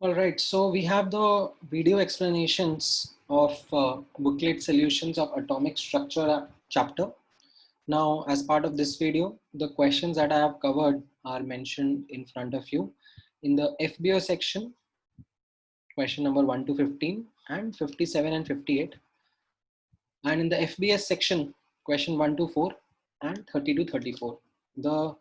All right, so we have the video explanations of booklet solutions of atomic structure chapter. Now, as part of this video, the questions that I have covered are mentioned in front of you. In the FBO section, question number 1 to 15 and 57 and 58. And in the FBS section, question 1 to 4 and 30 to 34. The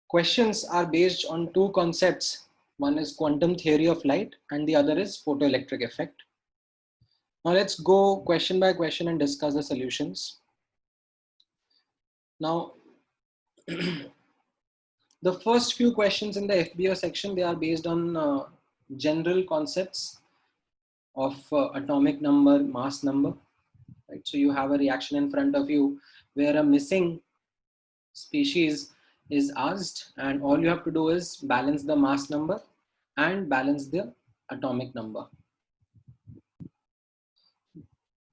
questions are based on two concepts. One is quantum theory of light and the other is photoelectric effect. Now let's go question by question and discuss the solutions. Now, the first few questions in the FBO section, they are based on general concepts of atomic number, mass number, right? So you have a reaction in front of you where a missing species is asked, and all you have to do is balance the mass number and balance the atomic number.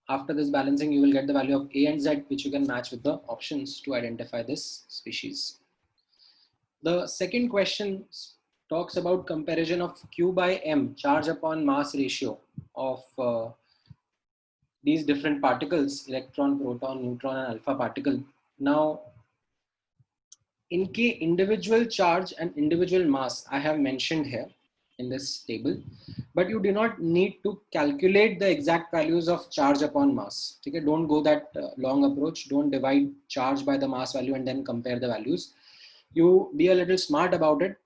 After this balancing, you will get the value of A and Z, which you can match with the options to identify this species. The second question talks about comparison of Q by M, charge upon mass ratio of these different particles, electron, proton, neutron, and alpha particle. Now, in case individual charge and individual mass, I have mentioned here in this table, but you do not need to calculate the exact values of charge upon mass. Okay, don't go that long approach. Don't divide charge by the mass value and then compare the values. You be a little smart about it.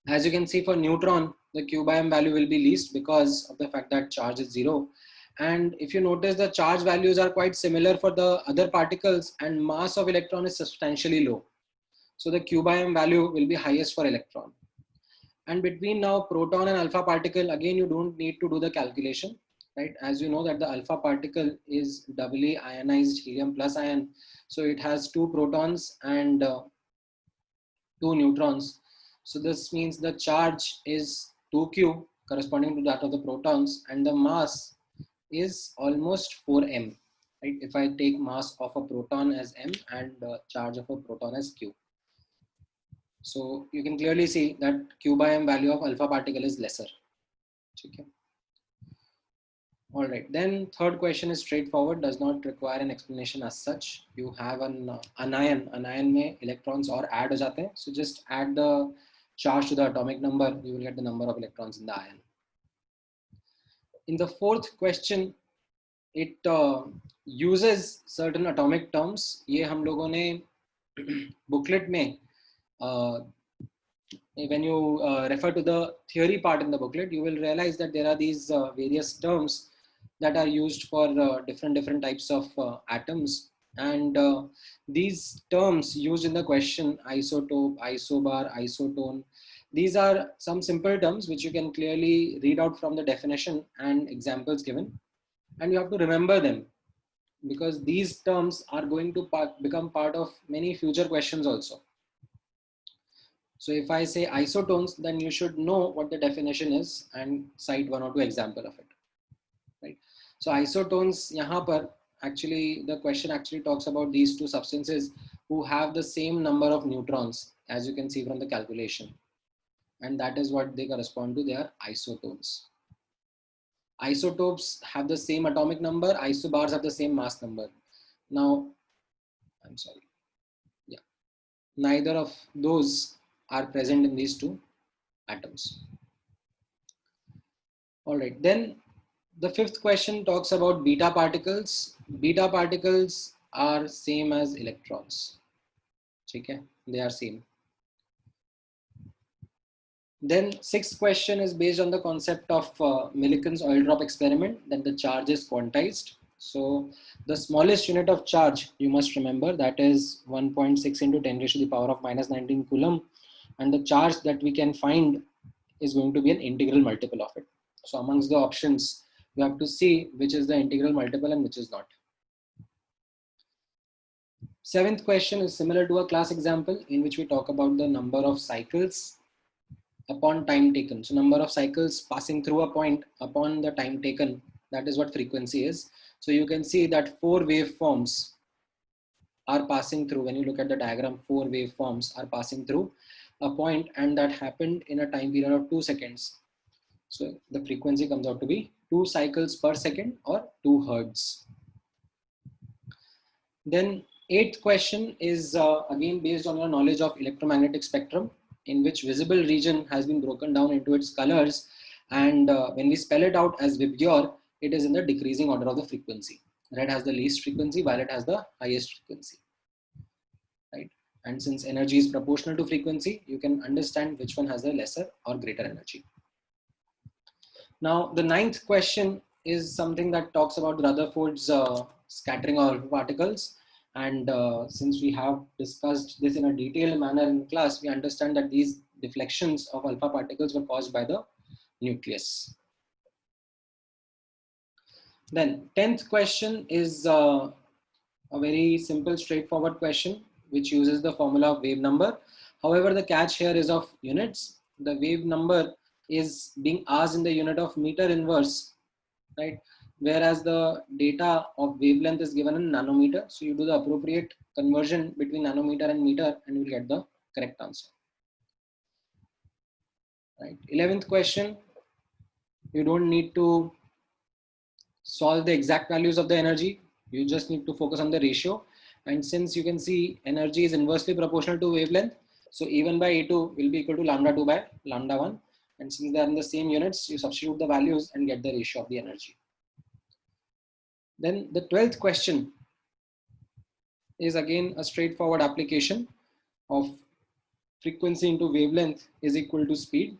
As you can see, for neutron, the Q by M value will be least because of the fact that charge is 0. And if you notice, the charge values are quite similar for the other particles and mass of electron is substantially low. So the Q by M value will be highest for electron. And between now proton and alpha particle, again, you don't need to do the calculation, right? As you know that the alpha particle is doubly ionized helium plus ion. So it has 2 protons and 2 neutrons. So this means the charge is 2q corresponding to that of the protons, and the mass is almost 4m, right? If I take mass of a proton as m and charge of a proton as q. So you can clearly see that Q by M value of alpha particle is lesser. Okay. All right, then third question is straightforward, does not require an explanation as such. You have an anion mein electrons or add ho jate hain. So just add the charge to the atomic number, you will get the number of electrons in the ion. In the fourth question, it uses certain atomic terms. ये हम लोगों ने booklet में when you refer to the theory part in the booklet, you will realize that there are these various terms that are used for different types of atoms. And these terms used in the question, isotope, isobar, isotone, these are some simple terms which you can clearly read out from the definition and examples given. And you have to remember them because these terms are going to become part of many future questions also. So if I say isotones, then you should know what the definition is and cite 1 or 2 example of it, right? So isotones, yahan par actually the question actually talks about these two substances who have the same number of neutrons, as you can see from the calculation, and that is what they correspond to. They are isotones. Isotopes have the same atomic number. Isobars have the same mass number. Now, I'm sorry. Yeah, neither of those are present in these two atoms. All right, then the fifth question talks about beta particles. Beta particles are same as electrons. Okay, they are same. Then sixth question is based on the concept of Millikan's oil drop experiment, that the charge is quantized. So the smallest unit of charge, you must remember, that is 1.6 into 10 raised to the power of minus 19 coulomb. And the charge that we can find is going to be an integral multiple of it. So amongst the options, you have to see which is the integral multiple and which is not. Seventh question is similar to a class example in which we talk about the number of cycles upon time taken. So number of cycles passing through a point upon the time taken, that is what frequency is. So you can see that 4 waveforms are passing through. When you look at the diagram, 4 waveforms are passing through a point, and that happened in a time period of 2 seconds. So the frequency comes out to be 2 cycles per second or 2 hertz. Then eighth question is again based on your knowledge of electromagnetic spectrum, in which visible region has been broken down into its colors. And when we spell it out as Vibgyor, it is in the decreasing order of the frequency. Red has the least frequency, violet has the highest frequency, right? And since energy is proportional to frequency, you can understand which one has the lesser or greater energy. Now, the ninth question is something that talks about Rutherford's scattering of particles. And since we have discussed this in a detailed manner in class, we understand that these deflections of alpha particles were caused by the nucleus. Then 10th question is a very simple, straightforward question, which uses the formula of wave number. However, the catch here is of units. The wave number is being asked in the unit of meter inverse, right? Whereas the data of wavelength is given in nanometer. So you do the appropriate conversion between nanometer and meter and you will get the correct answer. Right. 11th question, you don't need to solve the exact values of the energy. You just need to focus on the ratio. And since you can see energy is inversely proportional to wavelength, so E1 by E2 will be equal to lambda 2 by lambda 1. And since they are in the same units, you substitute the values and get the ratio of the energy. Then the 12th question is again a straightforward application of frequency into wavelength is equal to speed.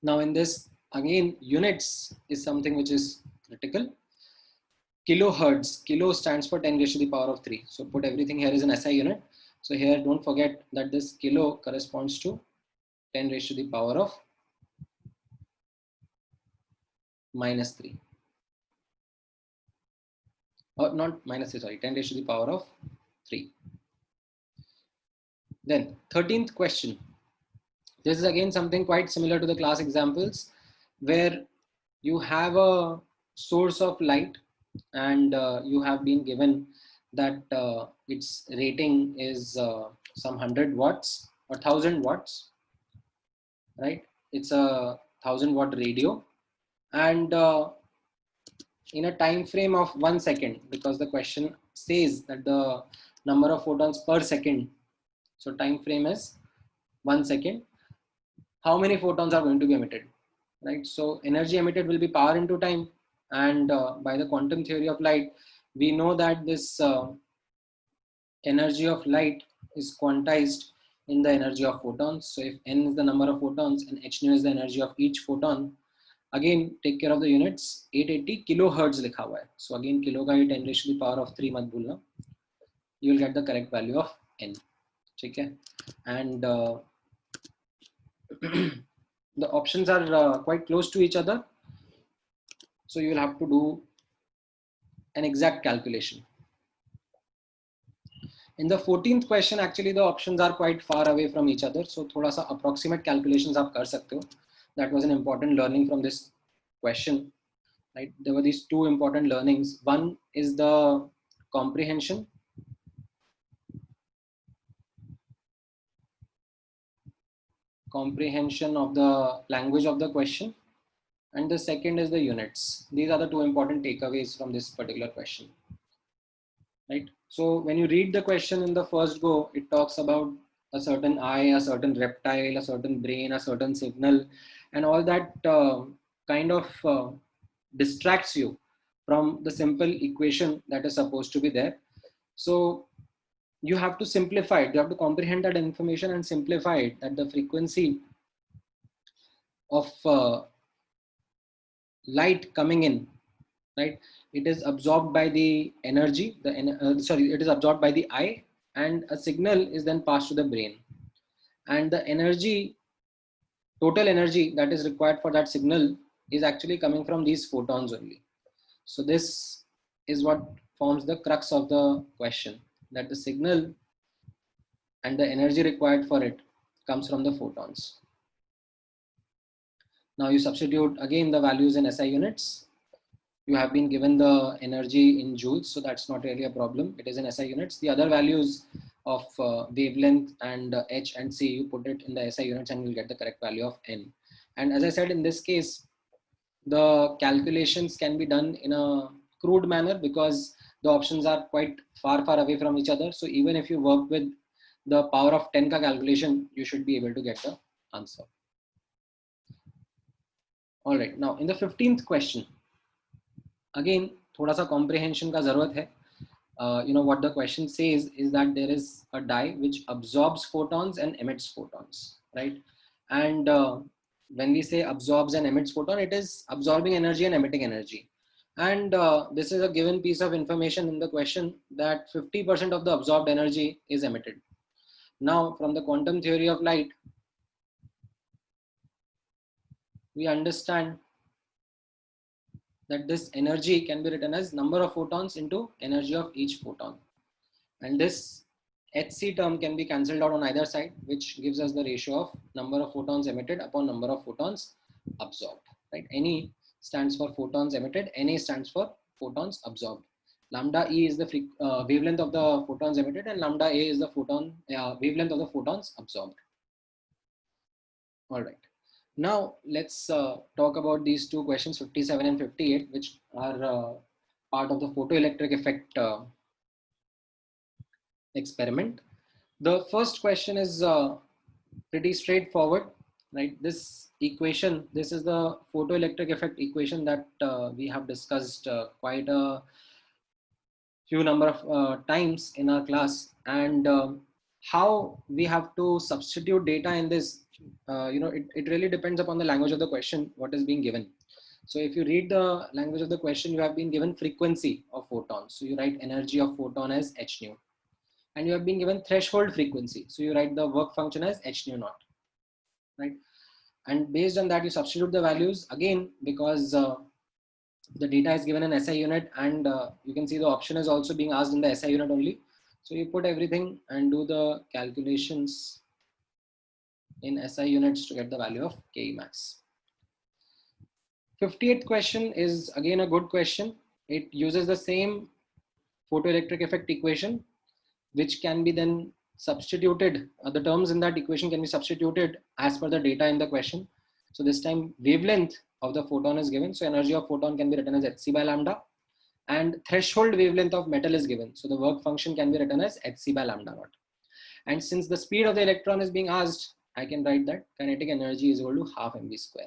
Now in this, again, units is something which is critical. Kilohertz, kilo stands for 10 raised to the power of 3. So put everything here is an SI unit. So here don't forget that this kilo corresponds to 10 raised to the power of minus 3. Or not minus 3, sorry, 10 raised to the power of 3. Then 13th question. This is again something quite similar to the class examples, where you have a source of light and you have been given that its rating is some 100 watts or 1000 watts, right? It's a 1000-watt radio, and in a time frame of 1 second, because the question says that the number of photons per second, so time frame is 1 second, how many photons are going to be emitted, right? So energy emitted will be power into time, and by the quantum theory of light, we know that this energy of light is quantized in the energy of photons. So if n is the number of photons and h nu is the energy of each photon, again take care of the units, 880 kilohertz likha hua hai. So again kilo ka 10 raised to the power of 3 mat bhulna. You will get the correct value of n. Okay? And the options are quite close to each other. So you will have to do an exact calculation. In the 14th question, actually the options are quite far away from each other. So thoda sa approximate calculations aap kar sakte ho. That was an important learning from this question, right? There were these two important learnings. One is the comprehension. Comprehension of the language of the question. And the second is the units. These are the two important takeaways from this particular question, right? So when you read the question in the first go, it talks about a certain eye, a certain reptile, a certain brain, a certain signal, and all that kind of distracts you from the simple equation that is supposed to be there. So you have to simplify it. You have to comprehend that information and simplify it, that the frequency of light coming in, right? It is absorbed by the energy, it is absorbed by the eye, and a signal is then passed to the brain. And the energy, total energy that is required for that signal is actually coming from these photons only. So this is what forms the crux of the question, that the signal and the energy required for it comes from the photons. Now you substitute again the values in SI units. You have been given the energy in joules, so that's not really a problem. It is in SI units. The other values of wavelength and H and C, you put it in the SI units and you'll get the correct value of N. And as I said, in this case, the calculations can be done in a crude manner because the options are quite far away from each other. So even if you work with the power of 10 ka calculation, you should be able to get the answer. All right, now in the 15th question, again, thoda sa comprehension ka zarurat hai. What the question says is that there is a dye which absorbs photons and emits photons, right? And when we say absorbs and emits photon, it is absorbing energy and emitting energy. And this is a given piece of information in the question that 50% of the absorbed energy is emitted. Now, from the quantum theory of light, we understand that this energy can be written as number of photons into energy of each photon. And this HC term can be cancelled out on either side, which gives us the ratio of number of photons emitted upon number of photons absorbed, right? NE stands for photons emitted, NA stands for photons absorbed. Lambda E is the wavelength of the photons emitted, and lambda A is the wavelength of the photons absorbed. All right. Now let's talk about these two questions, 57 and 58, which are part of the photoelectric effect experiment. The first question is pretty straightforward, right? This equation, this is the photoelectric effect equation that we have discussed quite a few number of times in our class, and how we have to substitute data in this, it really depends upon the language of the question, what is being given. So if you read the language of the question, you have been given frequency of photons. So you write energy of photon as h nu. And you have been given threshold frequency. So you write the work function as h nu naught, right? And based on that, you substitute the values again, because the data is given in SI unit, and you can see the option is also being asked in the SI unit only. So you put everything and do the calculations in SI units to get the value of Ke max. 58th question is again a good question. It uses the same photoelectric effect equation, which can be then substituted. The terms in that equation can be substituted as per the data in the question. So this time wavelength of the photon is given. So energy of photon can be written as hc by lambda, and threshold wavelength of metal is given. So the work function can be written as hc by lambda naught. And since the speed of the electron is being asked, I can write that kinetic energy is equal to half mv square.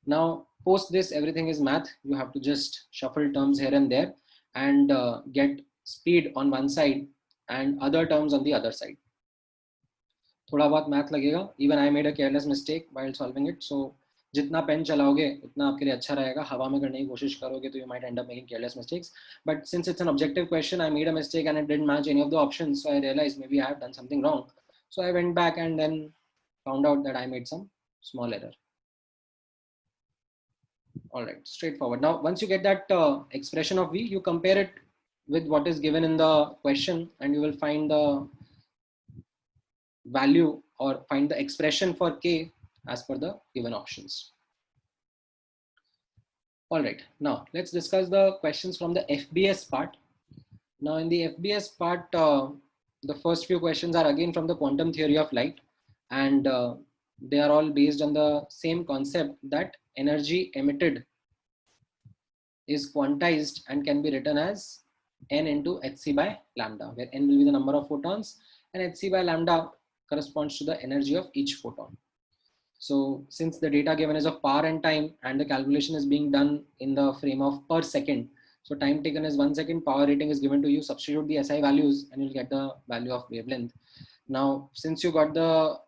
Now post this, everything is math. You have to just shuffle terms here and there and get speed on one side and other terms on the other side. थोड़ा बहुत math लगेगा. Even I made a careless mistake while solving it. So जितना pen चलाओगे उतना आपके लिए अच्छा रहेगा. हवा में करने की कोशिश करोगे तो you might end up making careless mistakes. But since it's an objective question, I made a mistake and it didn't match any of the options. So I realized maybe I have done something wrong. So I went back and then found out that I made some small error. All right, straightforward. Now, once you get that expression of V, you compare it with what is given in the question, and you will find the value or find the expression for K as per the given options. All right, now let's discuss the questions from the FBS part. Now in the FBS part, the first few questions are again from the quantum theory of light, and they are all based on the same concept that energy emitted is quantized and can be written as n into hc by lambda, where n will be the number of photons and hc by lambda corresponds to the energy of each photon. So since the data given is of power and time, and the calculation is being done in the frame of per second, so time taken is 1 second, power rating is given to you, substitute the SI values and you'll get the value of wavelength. Now, since you got the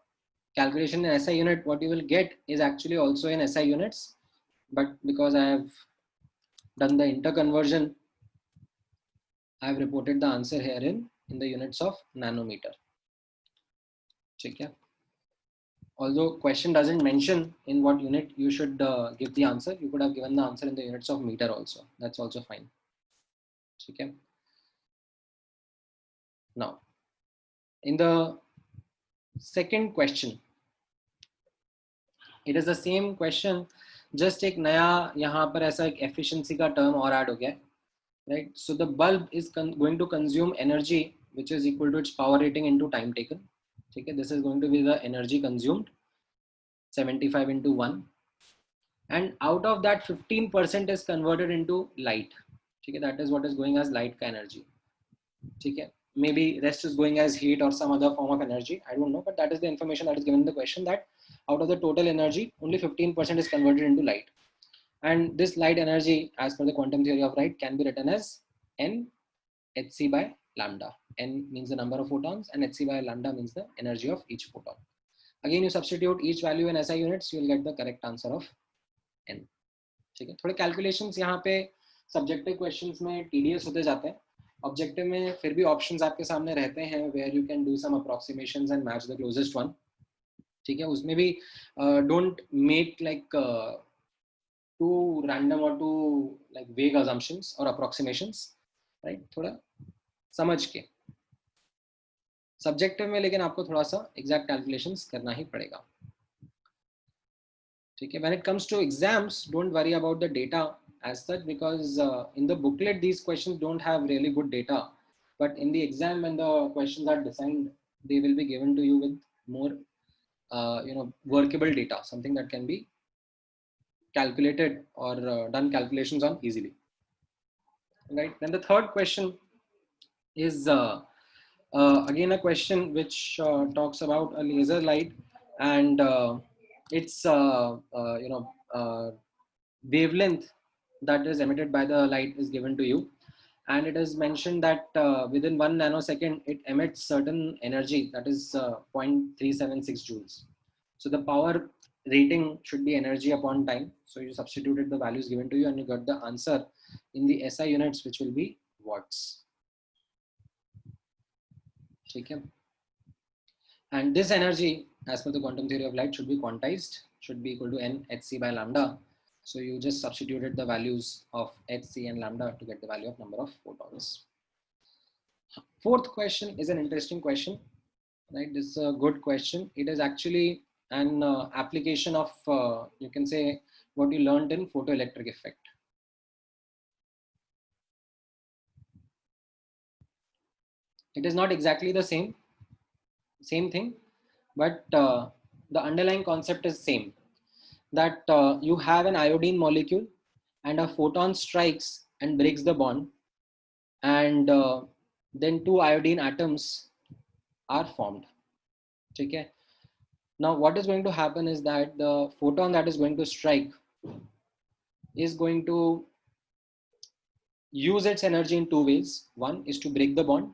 calculation in SI unit, what you will get is actually also in SI units, but because I have done the interconversion, I have reported the answer here in the units of nanometer. Check, yeah. Although question doesn't mention in what unit you should give the answer, you could have given the answer in the units of meter also. That's also fine. Okay. Now, in the second question, it is the same question, just एक नया यहाँ पर ऐसा एक efficiency का term और add हो गया, right? So the bulb is going to consume energy which is equal to its power rating into time taken. Okay, this is going to be the energy consumed, 75 into 1. and out of that 15% is converted into light. Okay, that is what is going as light ka energy. Okay, maybe rest is going as heat or some other form of energy, I don't know, but that is the information that is given in the question, that out of the total energy only 15% is converted into light. And this light energy, as per the quantum theory of light, can be written as n hc by lambda. N means the number of photons and hc by lambda means the energy of each photon. Again, you substitute each value in SI units, you will get the correct answer of n. ठीक है, थोड़े calculations यहाँ पे subjective questions में TDS होते जाते हैं. Objective में फिर भी ऑप्शंस आपके सामने रहते हैं where you can do some approximations and match the closest one. ठीक है, उसमें भी don't make like too random और टू लाइक वेग assumptions और approximations, राइट. थोड़ा समझ के सब्जेक्टिव में, लेकिन आपको थोड़ा सा एग्जैक्ट कैलकुलेशंस करना ही पड़ेगा. ठीक है, when it comes to exams, don't worry about the data as such, because in the booklet these questions don't have really good data, but in the exam when the questions are designed, they will be given to you with more workable data, something that can be calculated or done calculations on easily, right. Then the third question is again a question which talks about a laser light, and its wavelength that is emitted by the light is given to you, and it is mentioned that within 1 nanosecond it emits certain energy, that is 0.376 joules. So the power rating should be energy upon time. So you substituted the values given to you and you got the answer in the SI units, which will be watts. Okay. And this energy, as per the quantum theory of light, should be quantized, should be equal to n hc by lambda. So you just substituted the values of hc and lambda to get the value of number of photons. Fourth question is an interesting question, right? This is a good question. It is actually an application of, you can say, what you learned in photoelectric effect. It is not exactly the same thing, but the underlying concept is same, that you have an iodine molecule and a photon strikes and breaks the bond, and then two iodine atoms are formed. Okay. Now what is going to happen is that the photon that is going to strike is going to use its energy in two ways. One is to break the bond,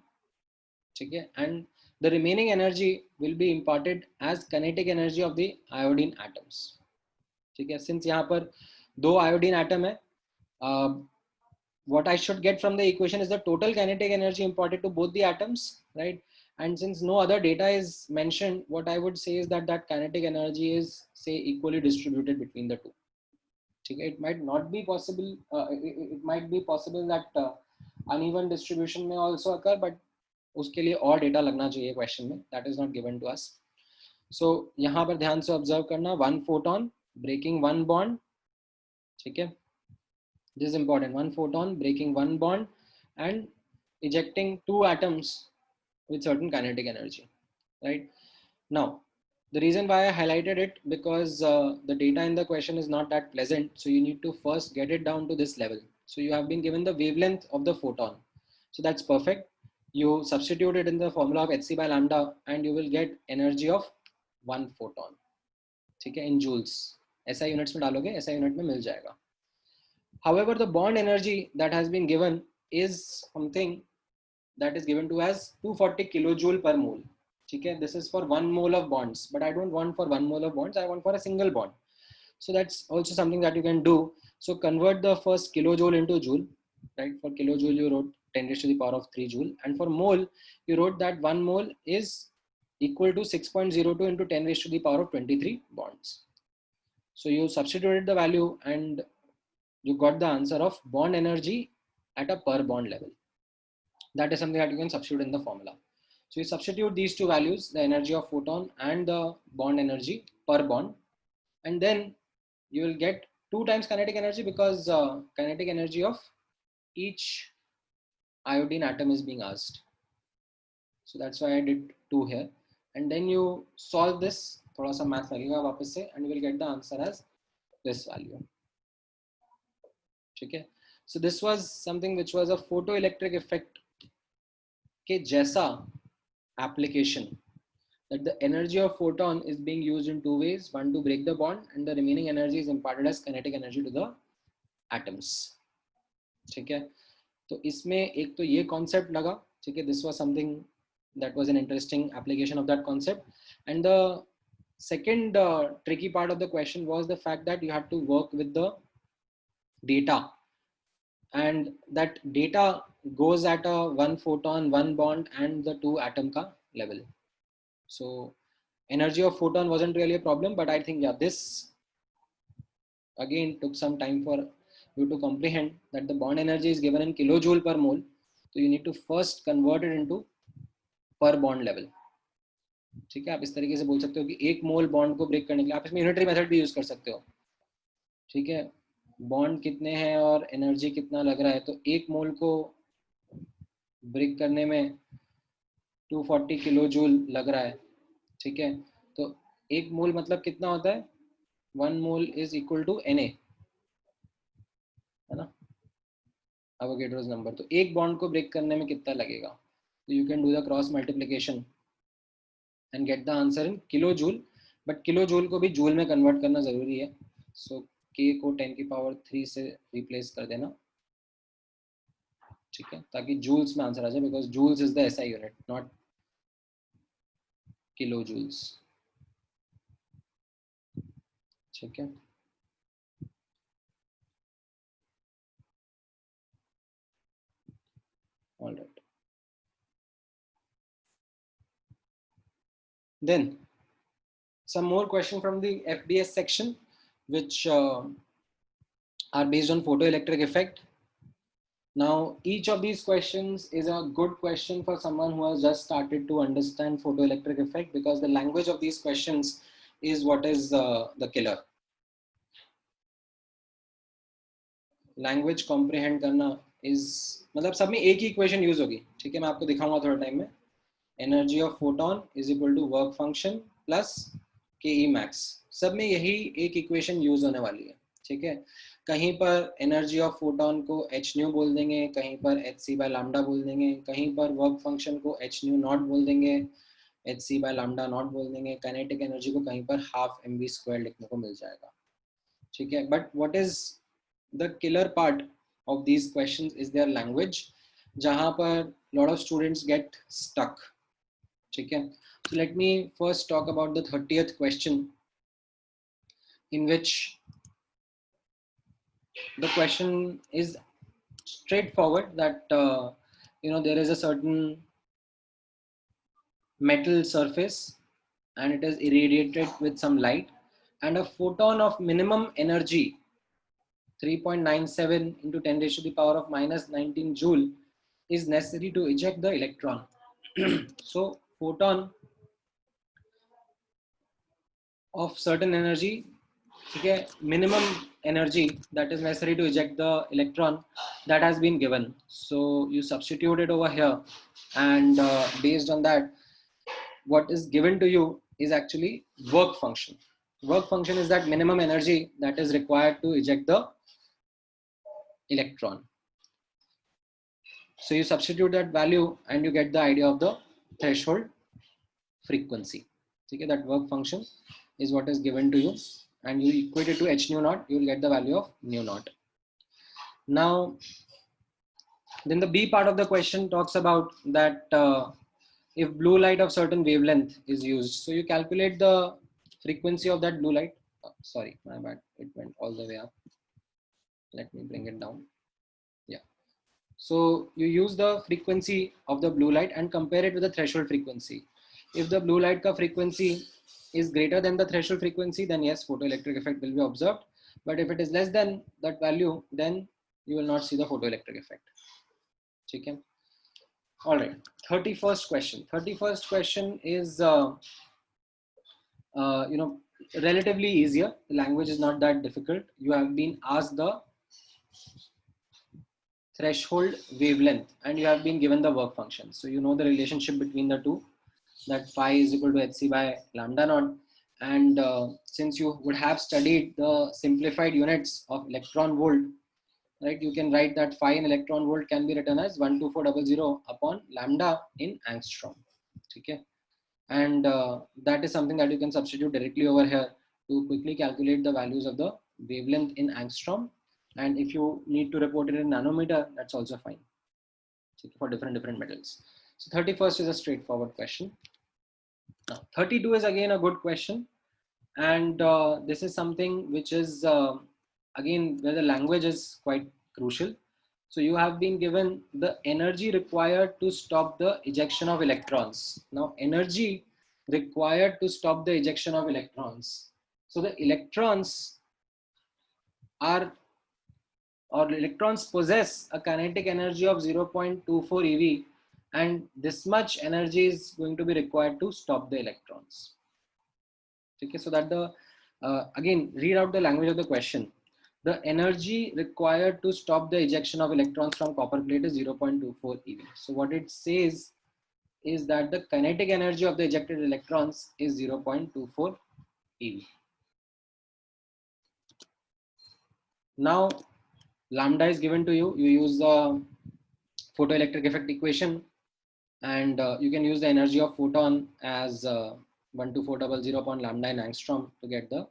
okay, and the remaining energy will be imparted as kinetic energy of the iodine atoms. ठीक है, since यहाँ पर दो iodine atom है, what I should get from the equation is the total kinetic energy imparted to both the atoms, right? And since no other data is mentioned, what I would say is that that kinetic energy is, say, equally distributed between the two. Okay, it might not be possible, it might be possible that uneven distribution may also occur, but उसके लिए और data लगना चाहिए question में, that is not given to us. So यहाँ पर ध्यान से ऑब्जर्व करना, one photon breaking one bond, ठीक है, this is important, one photon breaking one bond and ejecting two atoms with certain kinetic energy, right? Now the reason why I highlighted it, because the data in the question is not that pleasant, so you need to first get it down to this level. So you have been given the wavelength of the photon, so that's perfect. You substitute it in the formula of hc by lambda and you will get energy of one photon, ठीक है, in joules. SI units में डालोगे, SI unit में मिल जाएगा. However, the bond energy that has been given is something that is given to as 240 kilojoule per mole. ठीक है, this is for 1 mole of bonds, but I don't want for 1 mole of bonds, I want for a single bond. So that's also something that you can do. So convert the first kilojoule into joule, right? For kilojoule you wrote 10 raised to the power of 3 joule, and for mole you wrote that 1 mole is equal to 6.02 into 10 raised to the power of 23 bonds. So you substituted the value and you got the answer of bond energy at a per bond level. That is something that you can substitute in the formula. So you substitute these two values, the energy of photon and the bond energy per bond, and then you will get 2 times kinetic energy, because kinetic energy of each iodine atom is being asked. So that's why I did 2 here. And then you solve this, thoda sa math lagega wapas se, and you will get the answer as this value. ठीक है? So this was something which was a photoelectric effect के जैसा application, that the energy of photon is being used in two ways, one to break the bond and the remaining energy is imparted as kinetic energy to the atoms. ठीक है? तो इसमें एक तो ये concept लगा, ठीक है? This was something that was an interesting application of that concept. And the second tricky part of the question was the fact that you had to work with the data, and that data goes at a one photon, one bond and the two atom ka level. So energy of photon wasn't really a problem, but I think, yeah, this again took some time for you to comprehend that the bond energy is given in kilojoule per mole. So you need to first convert it into per bond level. ठीक है? आप इस तरीके से बोल सकते हो कि एक मोल बॉन्ड को ब्रेक करने के लिए आप इसमें यूनिटरी मेथड भी यूज कर सकते हो. ठीक है? बॉन्ड कितने हैं और एनर्जी कितना लग रहा है, तो एक मोल को ब्रेक करने में 240 किलो जूल लग रहा है. ठीक है? तो एक मोल मतलब कितना होता है? 1 mole is equal to Na, है ना, एवोगैड्रोस नंबर. तो एक बॉन्ड को ब्रेक करने में कितना लगेगा? तो you can do the cross multiplication and get the answer in kilo joule. But kilo joule को भी जूल में कन्वर्ट करना जरूरी है. सो के को 10 की पावर 3 से रिप्लेस कर देना. ठीक है? ताकि जूल्स में आंसर आ जाए, because joules is the SI unit, not kilo joules. ठीक है? All right. Then some more question from the FDS section, which are based on photoelectric effect. Now, each of these questions is a good question for someone who has just started to understand photoelectric effect, because the language of these questions is what is the killer. Language comprehend करना is, मतलब सब में एक ही equation use होगी. ठीक है? मैं आपको दिखाऊंगा थोड़ा टाइम में. Energy of photon is equal to work function plus KE max. सब में यही एक equation use होने वाली है. ठीक है? कहीं पर एनर्जी ऑफ फोटोन को h न्यू बोल देंगे, कहीं पर hc by lambda बोल देंगे, कहीं पर वर्क फंक्शन को h न्यू नॉट बोल देंगे, hc by lambda नॉट बोल देंगे, काइनेटिक एनर्जी को कहीं पर हाफ mv स्क्वायर लिखने को मिल जाएगा. ठीक है? But what is the killer part of these questions is their language, जहां पर lot of students get stuck. ठीक है? So let me first talk about the 30th question, in which the question is straightforward, that there is a certain metal surface and it is irradiated with some light, and a photon of minimum energy 3.97 into 10 raised to the power of minus 19 joule is necessary to eject the electron. So photon of certain energy, okay, minimum energy that is necessary to eject the electron, that has been given. So you substitute it over here, and based on that, what is given to you is actually work function. Work function is that minimum energy that is required to eject the electron. So you substitute that value and you get the idea of the threshold frequency. Okay, that work function is what is given to you, and you equate it to h nu naught, you will get the value of nu naught. Now, then the B part of the question talks about that if blue light of certain wavelength is used, so you calculate the frequency of that blue light. Sorry, my bad, it went all the way up. Let me bring it down. Yeah. So you use the frequency of the blue light and compare it with the threshold frequency. If the blue light ka frequency is greater than the threshold frequency, then yes, photoelectric effect will be observed. But if it is less than that value, then you will not see the photoelectric effect. Okay. All right. 31st question. 31st question is, relatively easier. The language is not that difficult. You have been asked the threshold wavelength and you have been given the work function. So you know the relationship between the two, that phi is equal to hc by lambda naught, And since you would have studied the simplified units of electron volt, right, you can write that phi in electron volt can be written as 12400 upon lambda in angstrom. Okay. And that is something that you can substitute directly over here to quickly calculate the values of the wavelength in angstrom. And if you need to report it in nanometer, that's also fine for different metals. So 31st is a straightforward question. Now 32 is again a good question, and this is something which is again where the language is quite crucial. So you have been given the energy required to stop the ejection of electrons. Now energy required to stop the ejection of electrons. So the electrons are, or electrons possess a kinetic energy of 0.24 eV, and this much energy is going to be required to stop the electrons. Okay, so that the again read out the language of the question. The energy required to stop the ejection of electrons from copper plate is 0.24 eV. So what it says is that the kinetic energy of the ejected electrons is 0.24 eV. Now lambda is given to you. You use the photoelectric effect equation, and you can use the energy of photon as 12400 upon lambda in angstrom to get the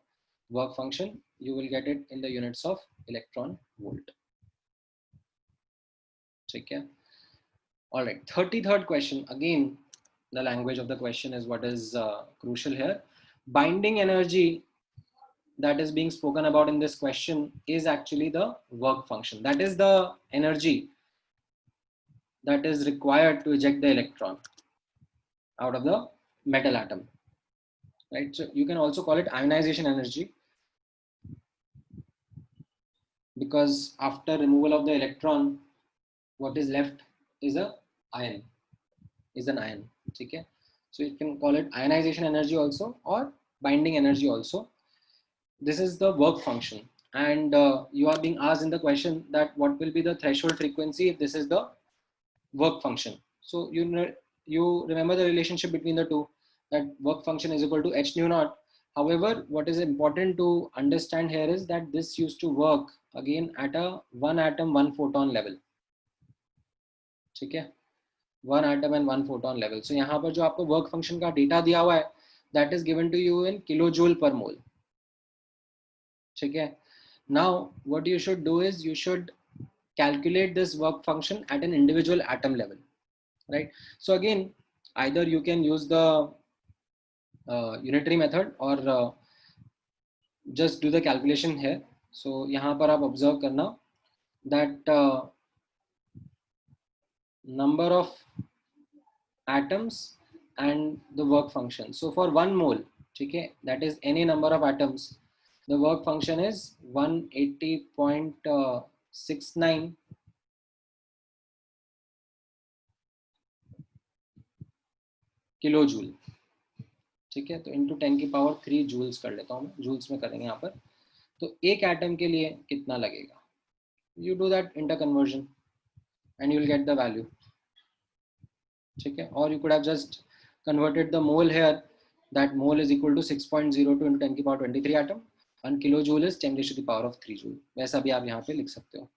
work function. You will get it in the units of electron volt. Okay. All right. 33rd question. Again, the language of the question is what is crucial here. Binding energy that is being spoken about in this question is actually the work function. That is the energy that is required to eject the electron out of the metal atom. Right. So you can also call it ionization energy, because after removal of the electron, what is left is an ion. Okay. So you can call it ionization energy also, or binding energy also. This is the work function, and you are being asked in the question that what will be the threshold frequency if this is the work function. So you remember the relationship between the two, that work function is equal to h nu naught. However, what is important to understand here is that this used to work again at a one atom one photon level. ठीक है, one atom and one photon level. So यहाँ पर जो आपको work function का data दिया हुआ है, that is given to you in kilojoule per mole. ठीक है. Now what you should do is you should calculate this work function at an individual atom level, right? So again, either you can use the unitary method or just do the calculation here. So यहाँ पर आप observe करना that number of atoms and the work function. So for 1 mole, okay, that is any number of atoms, the work function is 180.69 kilojoule. ठीक है, तो into 10 की power 3 joules कर लेता हूँ मैं, जूल्स में करेंगे यहाँ पर. तो एक एटम के लिए कितना लगेगा? You do that interconversion and you will get the value. ठीक है, और you could have just converted the mole here, that mole is equal to 6.02 into 10 की power 23 atom, and kilojoule is 10 raised to the power of 3 joule. वैसा भी आप यहाँ पे लिख सकते हो.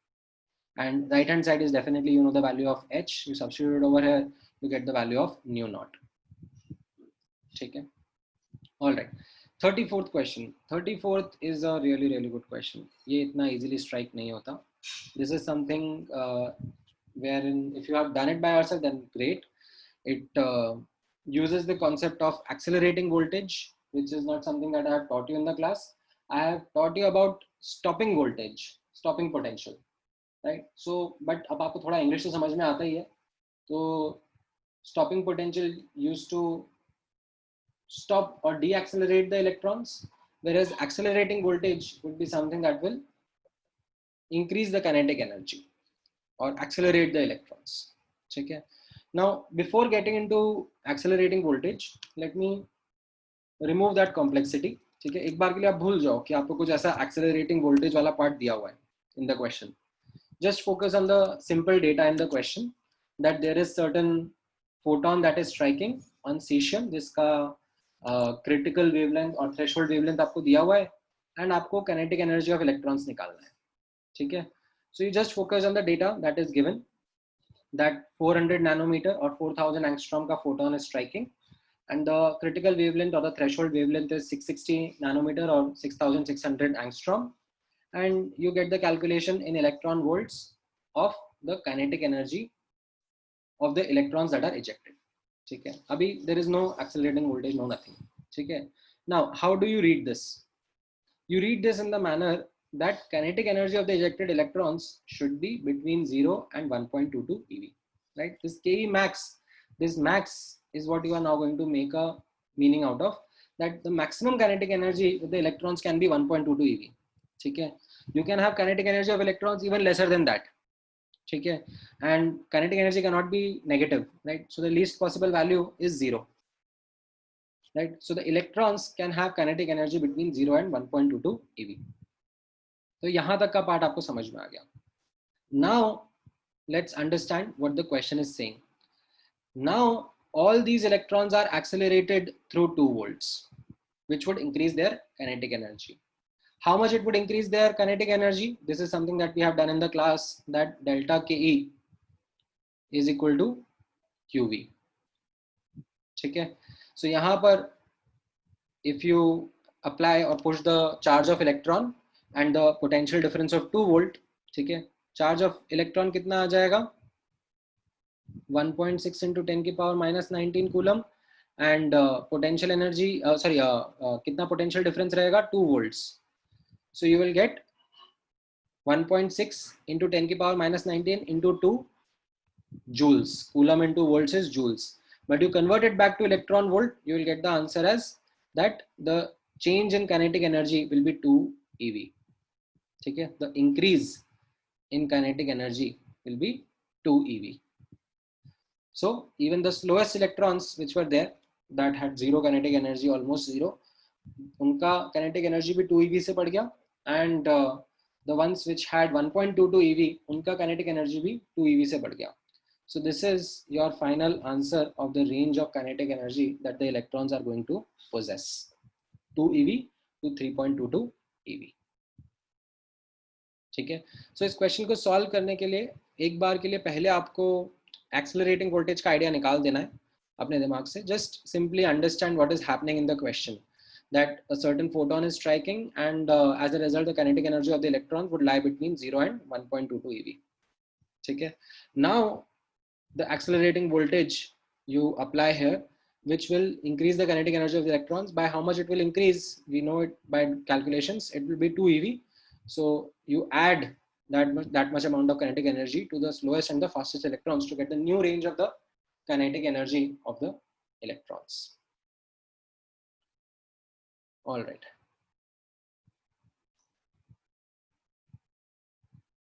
And right hand side is definitely, you know, the value of h. You substitute it over here, you get the value of nu naught. ठीक है. All right. 34th question. 34th is a really good question. ये इतना easily strike नहीं होता. This is something wherein if you have done it by yourself, then great. It uses the concept of accelerating voltage, which is not something that I have taught you in the class. I have taught you about stopping voltage, stopping potential, right? So, but अब आपको थोड़ा English तो समझ में आता ही है. तो stopping potential used to stop or deaccelerate the electrons, whereas accelerating voltage would be something that will increase the kinetic energy or accelerate the electrons. Okay. Now, before getting into accelerating voltage, let me remove that complexity. ठीक है, एक बार के लिए आप भूल जाओ कि आपको कुछ ऐसा accelerating voltage वाला part दिया हुआ है in the question. Just focus on the simple data in the question, that there is certain photon that is striking on cesium, जिसका क्रिटिकल वेवलेंथ और थ्रेशोल्ड वेवलेंथ आपको दिया हुआ है, एंड आपको काइनेटिक एनर्जी ऑफ इलेक्ट्रॉन्स निकालना है, ठीक है. So you just focus on the data that is given, that 400 nanometer or 4000 angstrom का photon is striking, and the critical wavelength or the threshold wavelength is 660 nanometer or 6600 angstrom, and you get the calculation in electron volts of the kinetic energy of the electrons that are ejected. ठीक है, अभी there is no accelerating voltage, no nothing. ठीक है. Now how do you read this? You read this in the manner that kinetic energy of the ejected electrons should be between 0 and 1.22 eV, right? This Ke max, this max is what you are now going to make a meaning out of, that the maximum kinetic energy of the electrons can be 1.22 eV. ठीक है. You can have kinetic energy of electrons even lesser than that. ठीक है. And kinetic energy cannot be negative, right? So the least possible value is 0. Right, so the electrons can have kinetic energy between 0 and 1.22 eV. तो यहां तक का part आपको समझ में आ गया. Now let's understand what the question is saying. Now all these electrons are accelerated through 2 volts, which would increase their kinetic energy. How much it would increase their kinetic energy? This is something that we have done in the class, that delta Ke is equal to QV. ठीक है. So यहाँ पर if you apply or push the charge of electron and the potential difference of 2 volt, ठीक है, charge of electron कितना आ जाएगा? 1.6 into 10 की power minus 19 coulomb, and potential energy कितना potential difference रहेगा? 2 volts. So you will get 1.6 into 10 की power minus 19 into 2 joules. Coulomb into volts is joules. But you convert it back to electron volt, you will get the answer as that the change in kinetic energy will be 2 eV. ठीक है, the increase in kinetic energy will be 2 eV. So even the slowest electrons which were there that had zero kinetic energy, almost zero, उनका kinetic energy भी 2 eV से बढ़ गया, and the ones which had 1.22 eV, उनका kinetic energy भी 2 eV से बढ़ गया. So this is your final answer of the range of kinetic energy that the electrons are going to possess, 2 eV to 3.22 eV. ठीक है. So इस question को solve करने के लिए एक बार के लिए पहले आपको एक्सेलरेटिंग वोल्टेज का आइडिया निकाल देना है अपने दिमाग से. Just simply understand what is happening in the question, that a certain photon is striking, and as a result the kinetic energy of the electron would lie between 0 and 1.22 eV. ठीक है. Now the accelerating voltage you apply here, which will increase the kinetic energy of the electrons. By how much it will increase, we know it by calculations, it will be 2 eV. So you add that much amount of kinetic energy to the slowest and the fastest electrons to get the new range of the kinetic energy of the electrons. All right.